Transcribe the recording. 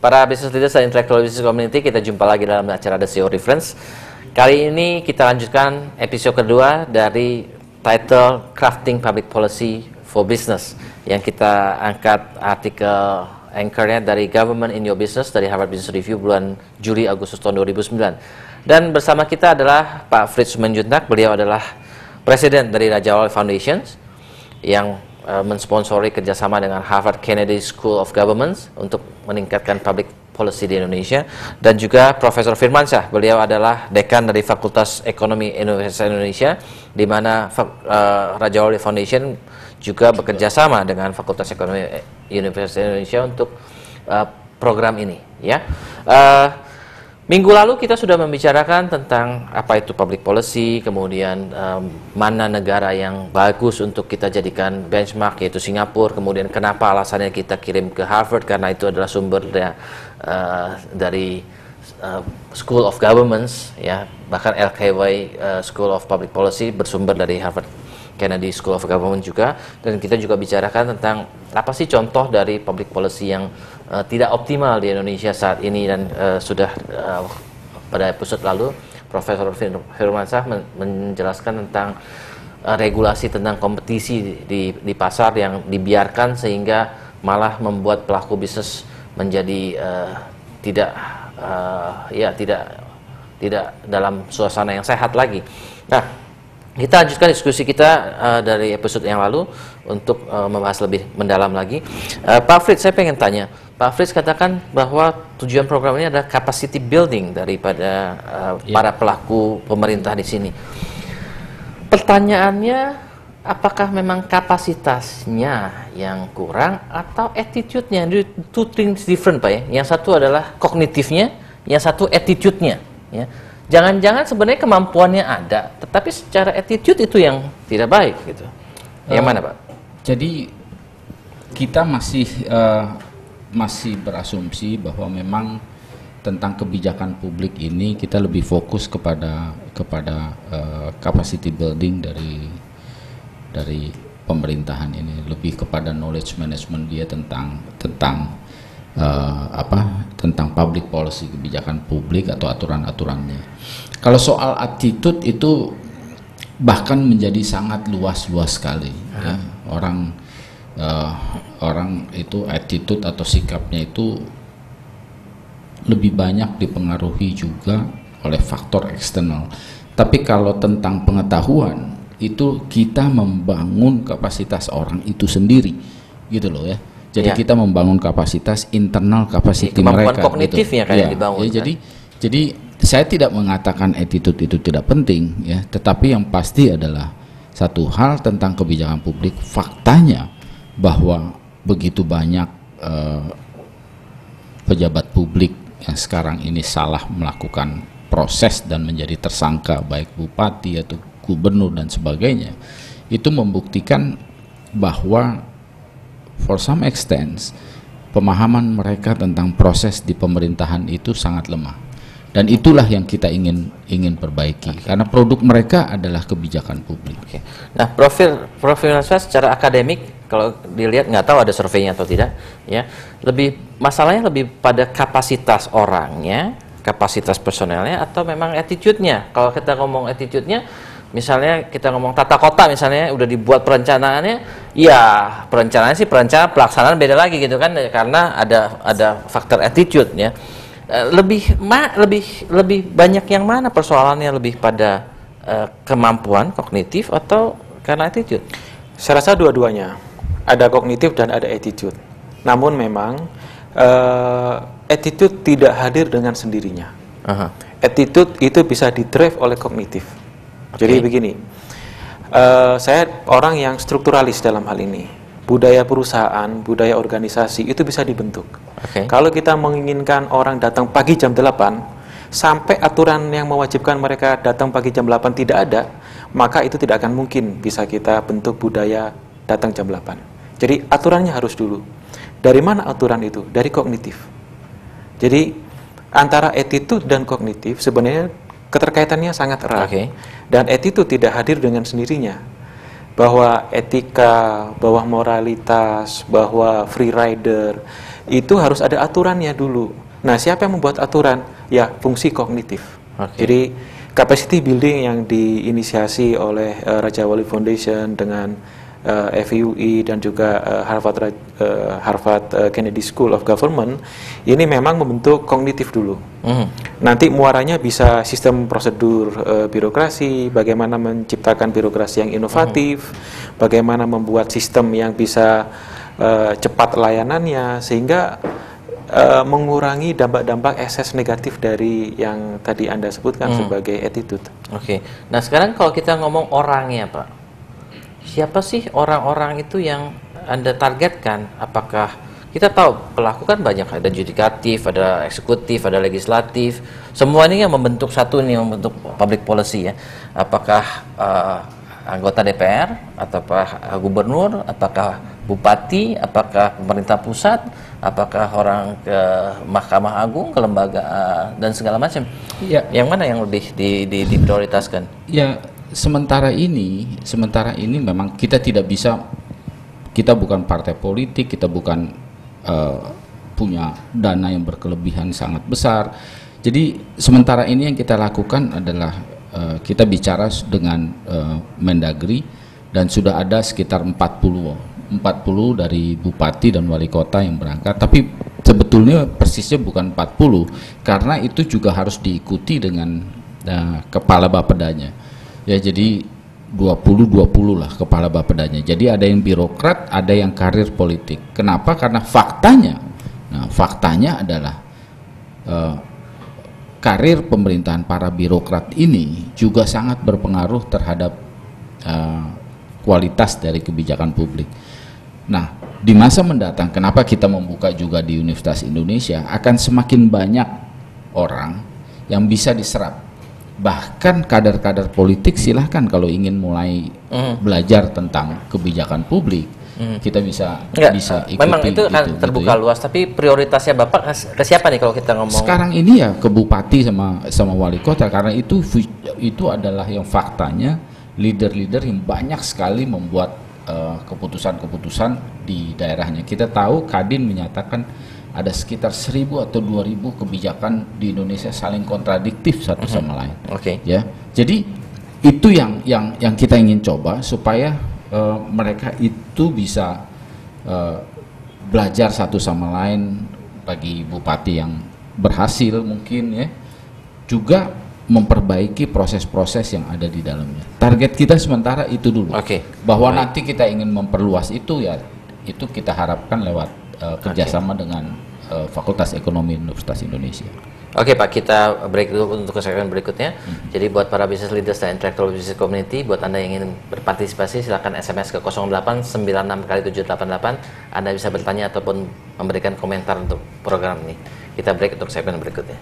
Para business leaders dan intellectual business community, kita jumpa lagi dalam acara The CEO Reference. Kali ini kita lanjutkan episode kedua dari title Crafting Public Policy for Business, yang kita angkat artikel anchornya dari Government in Your Business dari Harvard Business Review bulan Juli Agustus tahun 2009. Dan bersama kita adalah Pak Frits Simanjuntak. Beliau adalah Presiden dari Raja Wali Foundation yang mensponsori kerjasama dengan Harvard Kennedy School of Government untuk meningkatkan public policy di Indonesia, dan juga Profesor Firmansyah. Beliau adalah Dekan dari Fakultas Ekonomi Universitas Indonesia, di mana Raja Wali Foundation juga bekerja sama dengan Fakultas Ekonomi Universitas Indonesia untuk program ini. Ya. Minggu lalu kita sudah membicarakan tentang apa itu public policy, kemudian mana negara yang bagus untuk kita jadikan benchmark, yaitu Singapura, kemudian kenapa alasannya kita kirim ke Harvard, karena itu adalah sumbernya dari School of Governments, ya, bahkan LKY School of Public Policy bersumber dari Harvard Kennedy School of Government juga. Dan kita juga bicarakan tentang apa sih contoh dari public policy yang tidak optimal di Indonesia saat ini, dan sudah pada episode lalu Profesor Firmansyah menjelaskan tentang regulasi tentang kompetisi di pasar yang dibiarkan sehingga malah membuat pelaku bisnis menjadi tidak dalam suasana yang sehat lagi. Nah, kita lanjutkan diskusi kita dari episode yang lalu untuk membahas lebih mendalam lagi. Pak Frits, saya pengen tanya, Pak Frits katakan bahwa tujuan program ini adalah capacity building daripada para pelaku pemerintah di sini. Pertanyaannya, apakah memang kapasitasnya yang kurang atau attitude-nya? Two things different, Pak, ya. Yang satu adalah kognitifnya, yang satu attitude-nya, ya. Jangan-jangan sebenarnya kemampuannya ada, tetapi secara attitude itu yang tidak baik, gitu. Yang mana, Pak? Jadi kita masih berasumsi bahwa memang tentang kebijakan publik ini kita lebih fokus kepada capacity building dari pemerintahan ini, lebih kepada knowledge management dia tentang public policy, kebijakan publik atau aturan-aturannya. Kalau soal attitude itu bahkan menjadi sangat luas sekali. Ya. Orang itu attitude atau sikapnya itu lebih banyak dipengaruhi juga oleh faktor eksternal. Tapi kalau tentang pengetahuan itu kita membangun kapasitas orang itu sendiri, gitu loh ya. Jadi kita membangun kapasitas internal, kapasitas mereka. Kemampuan kognitifnya gitu. Kayak dibangun. Ya, jadi saya tidak mengatakan attitude itu tidak penting, ya. Tetapi yang pasti adalah satu hal tentang kebijakan publik, faktanya bahwa begitu banyak pejabat publik yang sekarang ini salah melakukan proses dan menjadi tersangka, baik bupati atau gubernur dan sebagainya, itu membuktikan bahwa for some extent pemahaman mereka tentang proses di pemerintahan itu sangat lemah, dan itulah yang kita ingin perbaiki, karena produk mereka adalah kebijakan publik. Nah, profilnya secara akademik kalau dilihat, nggak tahu ada surveinya atau tidak, ya, masalahnya lebih pada kapasitas orangnya, kapasitas personelnya, atau memang attitude-nya. Kalau kita ngomong attitude-nya, misalnya kita ngomong tata kota, misalnya udah dibuat perencanaannya, ya perencanaan, pelaksanaan beda lagi gitu kan, karena ada faktor attitude, ya. Lebih banyak yang mana persoalannya, lebih pada kemampuan kognitif atau karena attitude? Saya rasa dua-duanya, ada kognitif dan ada attitude. Namun memang attitude tidak hadir dengan sendirinya. Attitude itu bisa di-drive oleh kognitif. Jadi begini, saya orang yang strukturalis dalam hal ini. Budaya perusahaan, budaya organisasi itu bisa dibentuk. Kalau kita menginginkan orang datang pagi jam 8, sampai aturan yang mewajibkan mereka datang pagi jam 8 tidak ada, maka itu tidak akan mungkin bisa kita bentuk budaya datang jam 8. Jadi aturannya harus dulu. Dari mana aturan itu? Dari kognitif. Jadi antara attitude dan kognitif sebenarnya keterkaitannya sangat erat. Dan attitude tidak hadir dengan sendirinya. bahwa etika, bahwa moralitas, bahwa free rider itu harus ada aturannya dulu. Nah, siapa yang membuat aturan? Ya, fungsi kognitif. Jadi capacity building yang diinisiasi oleh Raja Wali Foundation dengan FUI dan juga Harvard Kennedy School of Government ini memang membentuk kognitif dulu. Nanti muaranya bisa sistem prosedur birokrasi, bagaimana menciptakan birokrasi yang inovatif, bagaimana membuat sistem yang bisa cepat layanannya sehingga mengurangi dampak-dampak ekses negatif dari yang tadi Anda sebutkan sebagai attitude. Nah sekarang kalau kita ngomong orangnya Pak, siapa sih orang-orang itu yang Anda targetkan? Apakah kita tahu pelaku kan banyak, ada yudikatif, ada eksekutif, ada legislatif, semua ini yang membentuk satu nih, membentuk public policy ya. Apakah anggota DPR, ataukah gubernur, apakah bupati, apakah pemerintah pusat, apakah orang ke Mahkamah Agung, ke lembaga dan segala macam. Ya. Yang mana yang lebih diprioritaskan? Ya, sementara ini memang kita tidak bisa, kita bukan partai politik, kita bukan punya dana yang berkelebihan sangat besar. Jadi sementara ini yang kita lakukan adalah kita bicara dengan Mendagri dan sudah ada sekitar 40 dari bupati dan wali kota yang berangkat, tapi sebetulnya persisnya bukan 40 karena itu juga harus diikuti dengan kepala bapedanya ya, jadi 20 lah kepala bapedanya. Jadi ada yang birokrat, ada yang karir politik. Kenapa? Karena faktanya adalah karir pemerintahan para birokrat ini juga sangat berpengaruh terhadap kualitas dari kebijakan publik. Nah, di masa mendatang, kenapa kita membuka juga di Universitas Indonesia, akan semakin banyak orang yang bisa diserap. Bahkan kader-kader politik silahkan kalau ingin mulai belajar tentang kebijakan publik, kita bisa ikuti. Memang itu kan terbuka ya. Luas, tapi prioritasnya Bapak ke siapa nih kalau kita ngomong? Sekarang ini ya ke bupati sama wali kota, karena itu adalah yang faktanya leader-leader yang banyak sekali membuat keputusan-keputusan di daerahnya. Kita tahu Kadin menyatakan ada sekitar 1.000 atau 2.000 kebijakan di Indonesia saling kontradiktif satu sama lain. Ya, jadi itu yang kita ingin coba supaya mereka itu bisa belajar satu sama lain. Bagi bupati yang berhasil mungkin ya juga memperbaiki proses-proses yang ada di dalamnya. Target kita sementara itu dulu. Bahwa nanti kita ingin memperluas itu ya, itu kita harapkan lewat kerjasama dengan Fakultas Ekonomi Universitas Indonesia. Oke Pak, kita break dulu untuk segmen berikutnya. Jadi buat para business leaders dan intellectual business community, buat Anda yang ingin berpartisipasi silakan SMS ke 0896 kali 788. Anda bisa bertanya ataupun memberikan komentar untuk program ini. Kita break untuk segmen berikutnya.